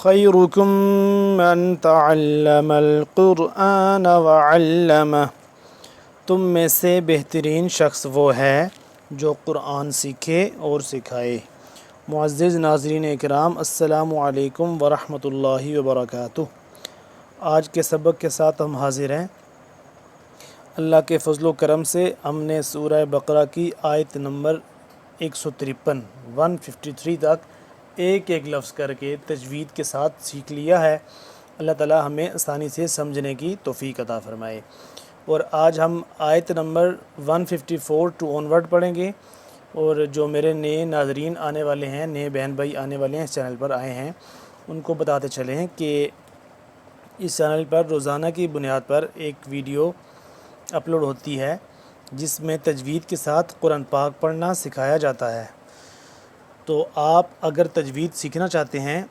خیرکم من تعلم القرآن وعلمہ، تم میں سے بہترین شخص وہ ہے جو قرآن سیکھے اور سکھائے۔ معزز ناظرین اکرام، السلام علیکم ورحمۃ اللہ وبرکاتہ۔ آج کے سبق کے ساتھ ہم حاضر ہیں۔ اللہ کے فضل و کرم سے ہم نے سورہ بقرہ کی آیت نمبر 153 تک ایک ایک لفظ کر کے تجوید کے ساتھ سیکھ لیا ہے۔ اللہ تعالی ہمیں آسانی سے سمجھنے کی توفیق عطا فرمائے۔ اور آج ہم آیت نمبر 154 ٹو آنورڈ پڑھیں گے۔ اور جو میرے نئے ناظرین آنے والے ہیں، نئے بہن بھائی آنے والے ہیں، اس چینل پر آئے ہیں، ان کو بتاتے چلے ہیں کہ اس چینل پر روزانہ کی بنیاد پر ایک ویڈیو اپلوڈ ہوتی ہے جس میں تجوید کے ساتھ قرآن پاک پڑھنا سکھایا جاتا ہے۔ تو آپ اگر تجوید سیکھنا چاہتے ہیں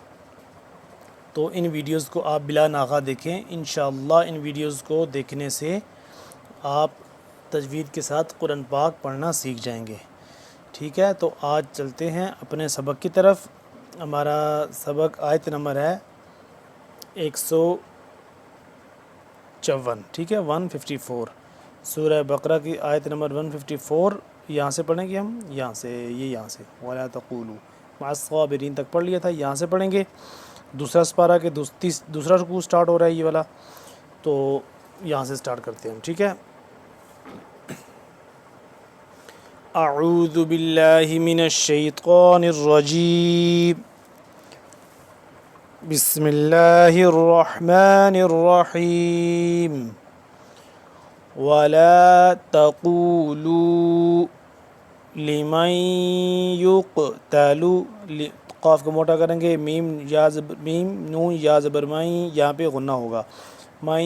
تو ان ویڈیوز کو آپ بلا ناغہ دیکھیں۔ انشاءاللہ ان ویڈیوز کو دیکھنے سے آپ تجوید کے ساتھ قرآن پاک پڑھنا سیکھ جائیں گے۔ ٹھیک ہے، تو آج چلتے ہیں اپنے سبق کی طرف۔ ہمارا سبق آیت نمبر ہے 154، ٹھیک ہے، 154 سورہ بقرہ کی آیت نمبر 154۔ یہاں سے پڑھیں گے ہم، یہاں سے، یہاں سے وَلَا تَقُولُوا مَعَ الصَّابِرِينَ تک پڑھ لیا تھا، یہاں سے پڑھیں گے۔ دوسرا سپارہ کے دوسرا رکوع سٹارٹ ہو رہا ہے یہ والا، تو یہاں سے سٹارٹ کرتے ہیں ہم، ٹھیک ہے۔ اعوذ باللہ من الشیطان الرجیم، بسم اللہ الرحمن الرحیم۔ وَلَا تَقُولُوا لِمَن يُقْتَلُ، قاف کو موٹا کریں گے، میم نون یا زبر مئی، یہاں پہ غنہ ہوگا۔ من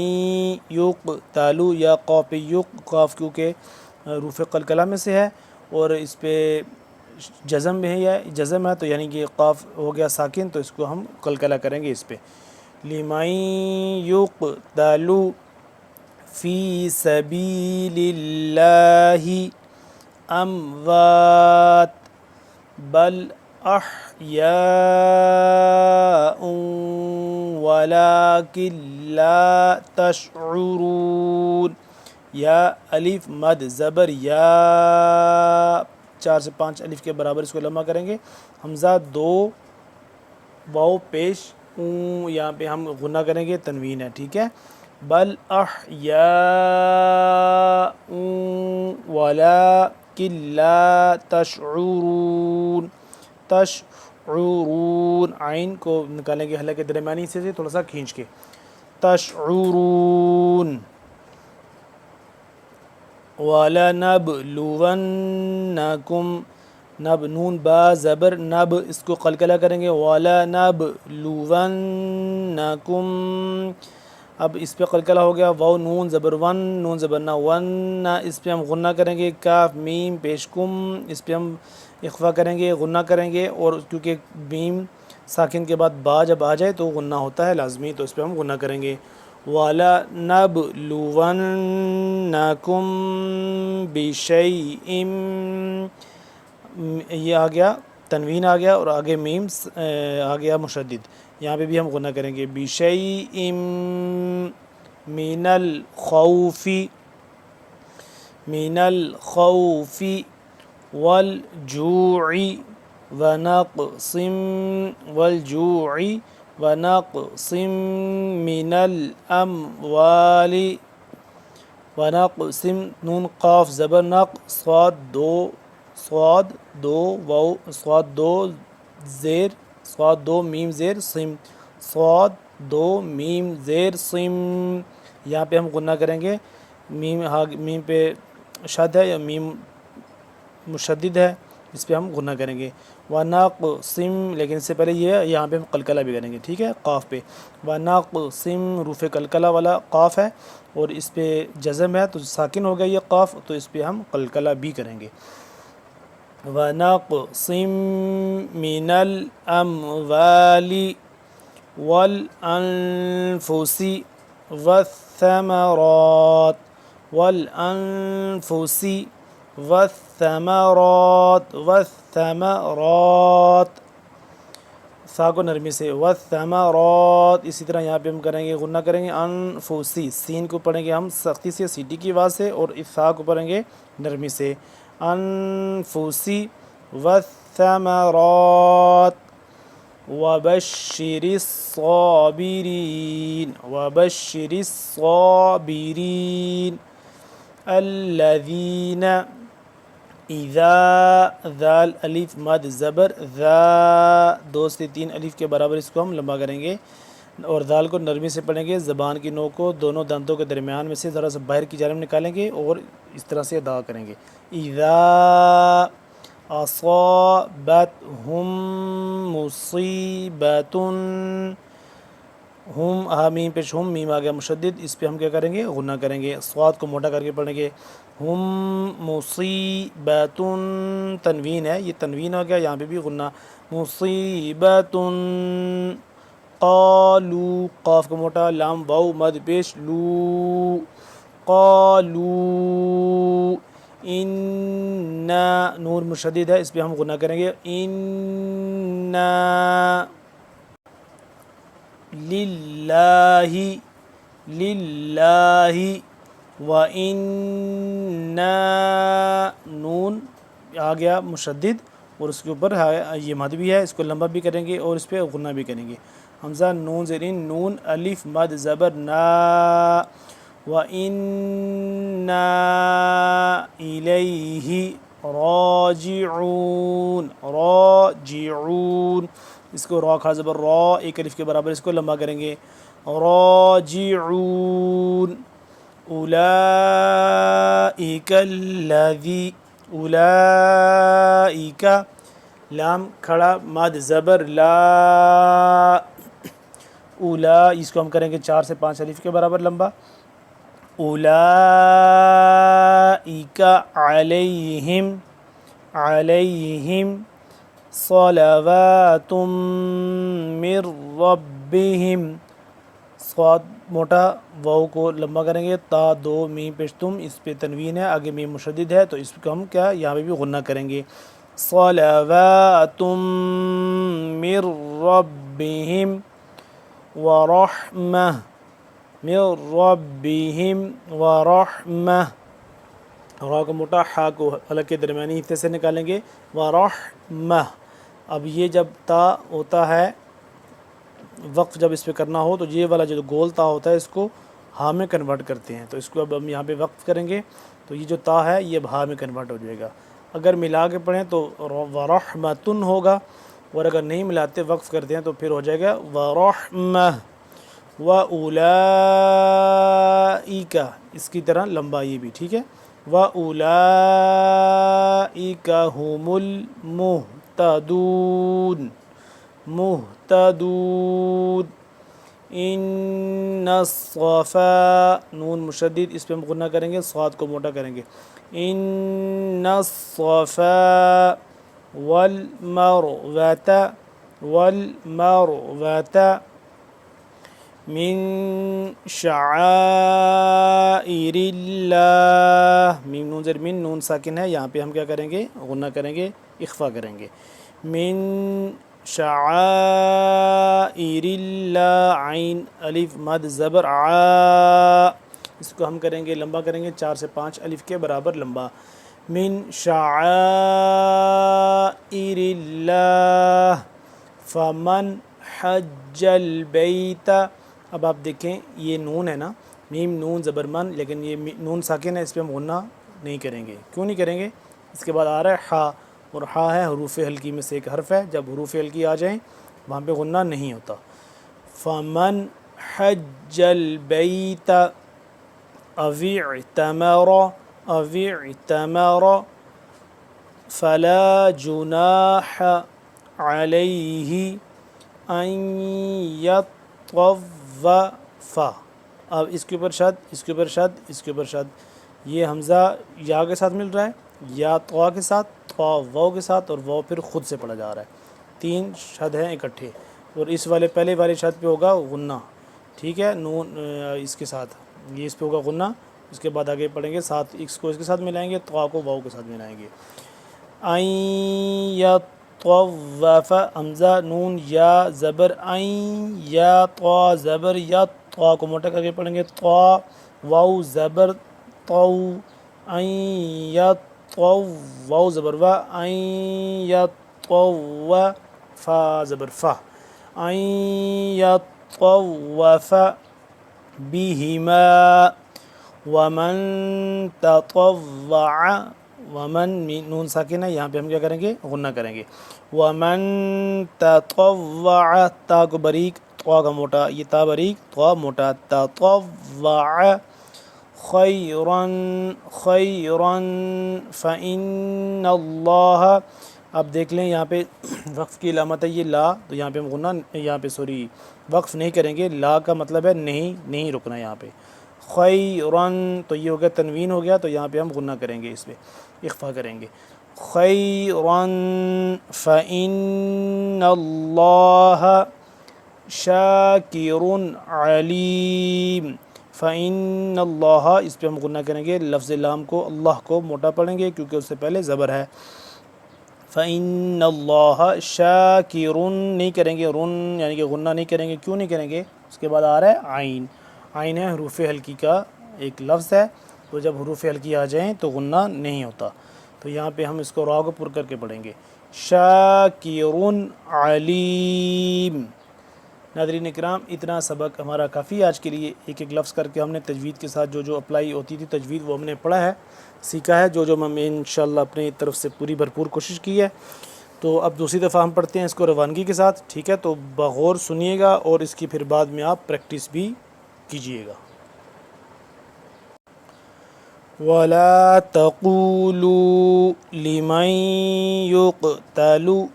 یقتل، یا قاف پہ قاف کیونکہ حروف قلقلہ میں سے ہے اور اس پہ جزم بھی ہے، یا جزم ہے تو یعنی کہ قاف ہو گیا ساکن، تو اس کو ہم قلقلہ کریں گے اس پہ۔ لمن یقتل فی سبیل اللہ اموات بل احیاء ولکن لا تشعرون۔ یا الف مد زبر یا، 4 سے 5 الف کے برابر اس کو لمبا کریں گے۔ حمزہ 2 واو پیش اون، یہاں پہ ہم غنہ کریں گے، تنوین ہے، ٹھیک ہے۔ بل احیاء ولکن لا تشعرون، تشعرون، عین کو نکالیں گے حلقے درمیانی حصے سے تھوڑا سا کھینچ کے، تشعرون۔ وَلَنَبْلُوَنَّكُمْ، نب نون با زبر نب، اس کو قلقلہ کریں گے، وَلَنَبْلُوَنَّكُمْ۔ اب اس پہ قلقلہ ہو گیا، واو نون زبر ون، نون زبر نہ ون، اس پہ ہم غنہ کریں گے، کاف میم پیش کم، اس پہ ہم اخفا کریں گے، غنہ کریں گے، اور کیونکہ میم ساکن کے بعد با جب آ جائے تو غنہ ہوتا ہے لازمی، تو اس پہ ہم غنہ کریں گے۔ وَلَنَبْلُوَنَّكُمْ بِشَيْءٍ، یہ آ گیا تنوین آ گیا اور آگے میم آ گیا مشدد، یہاں پہ بھی ہم غنہ کریں گے، بِشَيْءٍ مِّنَ الْخَوْفِ وَالْجُوعِ وَنَقْصٍ مِّنَ الْأَمْوَالِ، ونقص نون قاف زبر نق، صاد دو واو، صاد دو میم زیر صم، صاد دو میم زیر صم، یہاں پہ ہم غنہ کریں گے، میم پہ شد ہے یا میم مشدد ہے، اس پہ ہم غنہ کریں گے، وَنَقْصِم، لیکن اس سے پہلے یہ یہاں پہ ہم قلقلہ بھی کریں گے، ٹھیک ہے، قاف پہ، وَنَقْصِم روف قلقلہ والا قاف ہے اور اس پہ جزم ہے تو ساکن ہو گیا یہ قاف، تو اس پہ ہم قلقلہ بھی کریں گے۔ وَنَقْصِم مِّنَ الْأَمْوَالِ وَالْأَنفُسِ وَالثَّمَرَاتِ، والثمرات سا کو نرمی سے، والثمرات اسی طرح یہاں پہ ہم کریں گے غنہ کریں گے انفسی، سین کو پڑھیں گے ہم سختی سے سیٹی کی آواز سے، اور اس سا کو پڑھیں گے نرمی سے، انفسی والثمرات وبشر الصابرین، وبشر الصابرین الذین اذا، ذال الف مد زبر، ذا 2 سے 3 الف کے برابر اس کو ہم لمبا کریں گے، اور ذال کو نرمی سے پڑھیں گے، زبان کی نوک کو دونوں دانتوں کے درمیان میں سے ذرا سا باہر کی جانب نکالیں گے اور اس طرح سے ادا کریں گے، اذا اصابتہم مصیبۃ، ہم میم پیش ہم، میم آ گیا مشدد، اس پہ ہم کیا کریں گے غنہ کریں گے، صاد کو موٹا کر کے پڑھیں گے، ہم مصیبۃ، تنوین ہے یہ تنوین ہو گیا، یہاں پہ بھی غنہ، مصیبۃ، قالو، قاف کو موٹا، لام واو مد پیش، لو، قالو انا، نور مشدد ہے اس پہ ہم غنہ کریں گے، انا للہ، للہ، وَإِنَّا، نون آ گیا مشدد اور اس کے اوپر یہ مد بھی ہے، اس کو لمبا بھی کریں گے اور اس پہ غنہ بھی کریں گے، حمزہ نون زیر نون الف مد زبر نا، وَإِنَّا إِلَيْهِ راجعون، راجعون، اس کو را کھڑا زبر را ایک الف کے برابر اس کو لمبا کریں گے، راجعون، اولئک الذی، اولئک، لام کھڑا مد زبر لا، اولا، اس کو ہم کریں گے 4 سے 5 الف کے برابر لمبا، اولئک علیہم، علیہم صلوات من ربہم، صاد موٹا، واو کو لمبا کریں گے، تا 2 میم پیش تم، اس پہ تنوین ہے، آگے میم مشدد ہے تو اس کو ہم کیا یہاں پہ بھی غنہ کریں گے، صلوات من ربہم ورحمہ، من ربہم ورحمہ، را کو موٹا، حا کو حلق کے درمیانی حصے سے نکالیں گے، ورحمہ، اب یہ جب تا ہوتا ہے وقف جب اس پہ کرنا ہو تو یہ والا جو گول تا ہوتا ہے اس کو ہا میں کنورٹ کرتے ہیں، تو اس کو اب ہم یہاں پہ وقف کریں گے تو یہ جو تا ہے یہ اب ہا میں کنورٹ ہو جائے گا، اگر ملا کے پڑھیں تو ورحمتن ہوگا، اور اگر نہیں ملاتے وقف کرتے ہیں تو پھر ہو جائے گا ورحمہ، وَأُولَئِکَ، اس کی طرح لمبا یہ بھی ٹھیک ہے، وَأُولَئِکَ هُمُ الْمُهْتَدُونَ، مہتدون، ان الصفا، نون مشدد اس پہ ہم غنہ کریں گے، صاد کو موٹا کریں گے، ان الصفا والمروۃ، والمروۃ من شعائر اللہ، میم نون زیر من، نون ساکن ہے، یہاں پہ ہم کیا کریں گے غنہ کریں گے، اخفا کریں گے، من شعائر اللہ، عین الف مد زبر آ، اس کو ہم کریں گے لمبا کریں گے 4 سے 5 الف کے برابر لمبا، من شعائر اللہ فمن حج البیت، اب آپ دیکھیں یہ نون ہے نا، میم نون زبر من، لیکن یہ نون ساکن ہے، اس پہ ہم غنہ نہیں کریں گے، کیوں نہیں کریں گے، اس کے بعد آ رہا ہے ہا، اور ہا ہے حروف حلقی میں سے ایک حرف ہے، جب حروف حلقی آ جائیں وہاں پہ غنہ نہیں ہوتا، فمن حج البیت او اعتمر، او اعتمر فلا جناح علیہ ان یطوف، اب اس کے اوپر شد، اس کے اوپر شد، اس کے اوپر شد، یہ حمزہ یا کے ساتھ مل رہا ہے، یا طوا کے ساتھ، طوا واو کے ساتھ، اور واو پھر خود سے پڑھا جا رہا ہے، 3 شد ہیں اکٹھے، اور اس والے پہلے والے شد پہ ہوگا غنہ، ٹھیک ہے، نون اس کے ساتھ یہ اس پہ ہوگا غنہ، اس کے بعد آگے پڑھیں گے اس کو اس کے ساتھ ملائیں گے، طوا کو واو کے ساتھ ملائیں گے، طوف حمزہ نون یا زبر عین یا طا زبر یا طا کو موٹا کر کے پڑھیں گے طا واو زبر طو عین یا طو واو زبر وا عین یا طو فا زبر فا عین یا طوف بہما ومن تطوع ومن نون ساکن ہے یہاں پہ ہم کیا کریں گے غنہ کریں گے ومن تطوع تا کو بریک طا کا موٹا یہ تا بریک طا موٹا تطوع خیرا خیرا فإن اللہ اب دیکھ لیں یہاں پہ وقف کی علامت ہے یہ لا تو یہاں پہ ہم غنہ یہاں پہ سوری وقف نہیں کریں گے لا کا مطلب ہے نہیں رکنا یہاں پہ خیرن تو یہ ہو گیا تنوین ہو گیا تو یہاں پہ ہم غنہ کریں گے اس پہ اخفا کریں گے خیرن فإن اللہ شاکر علیم فإن اللہ اس پہ ہم غنہ کریں گے لفظ لام کو اللہ کو موٹا پڑھیں گے کیونکہ اس سے پہلے زبر ہے فإن اللہ شاکر نہیں کریں گے رن یعنی کہ غنہ نہیں کریں گے کیوں نہیں کریں گے اس کے بعد آ رہا ہے عین عین ہے حروف حلقی کا ایک لفظ ہے تو جب حروف حلقی آ جائیں تو غنہ نہیں ہوتا تو یہاں پہ ہم اس کو را کو پر کر کے پڑھیں گے شاکر علیم ناظرین اکرام اتنا سبق ہمارا کافی آج کے لیے ایک ایک لفظ کر کے ہم نے تجوید کے ساتھ جو اپلائی ہوتی تھی تجوید وہ ہم نے پڑھا ہے سیکھا ہے جو ہم انشاءاللہ اپنی طرف سے پوری بھرپور کوشش کی ہے تو اب دوسری دفعہ ہم پڑھتے ہیں اس کو روانگی کے ساتھ ٹھیک ہے تو بغور سنیے گا اور اس کی پھر بعد میں آپ پریکٹس بھی کیجیے گا وَلَا تَقُولُوا لِمَن يُقْتَلُ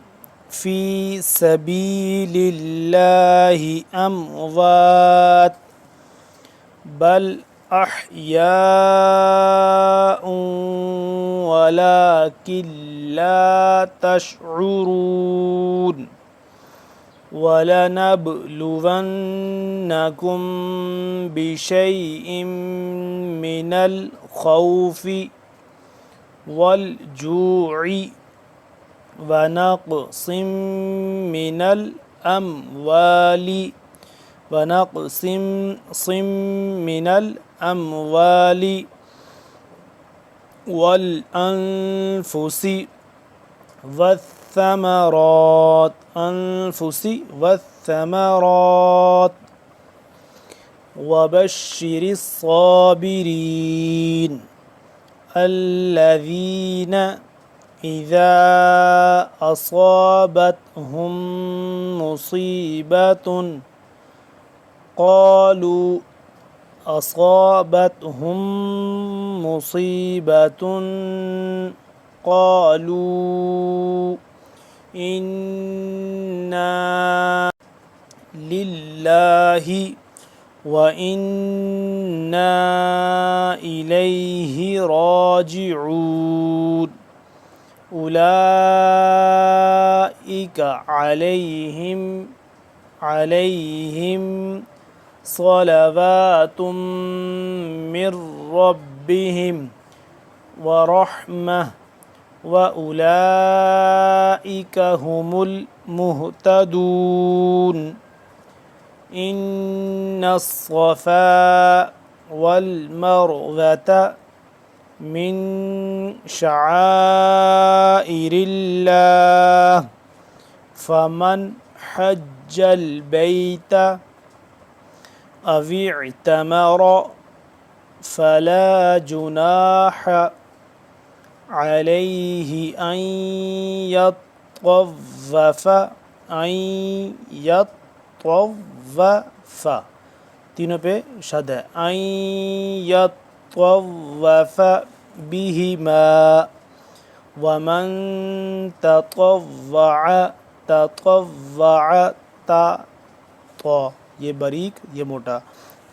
فِي سَبِيلِ اللَّهِ أَمْوَاتٌ بَلْ أَحْيَاءٌ وَلَكِنْ لَا تَشْعُرُونَ وَلَنَبْلُوَنَّكُمْ بِشَيْءٍ مِّنَ الْخَوْفِ وَالْجُوعِ وَنَقْصٍ مِّنَ الْأَمْوَالِ وَالْأَنفُسِ والثمرات وبشر الصابرين الذين إذا أصابتهم مصيبة قالوا إنا لله وإنا إليه راجعون أولئك عليهم صلوات من ربهم ورحمة وأولئك هم المهتدون إن الصفا والمروة من شعائر الله فمن حج البيت أو اعتمر فلا جناح عليه أن يطوف تینوں پہ شد ہے أن يطوف بهما ومن تطوع تا یہ باریک یہ موٹا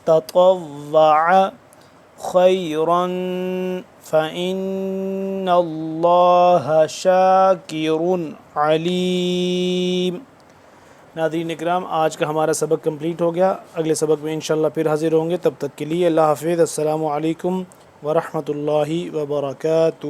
تطوع خیرا فإن اللہ شاکر علیم ناظرین اکرام آج کا ہمارا سبق کمپلیٹ ہو گیا اگلے سبق میں انشاءاللہ پھر حاضر ہوں گے تب تک کے لیے اللہ حافظ السلام علیکم ورحمۃ اللہ وبرکاتہ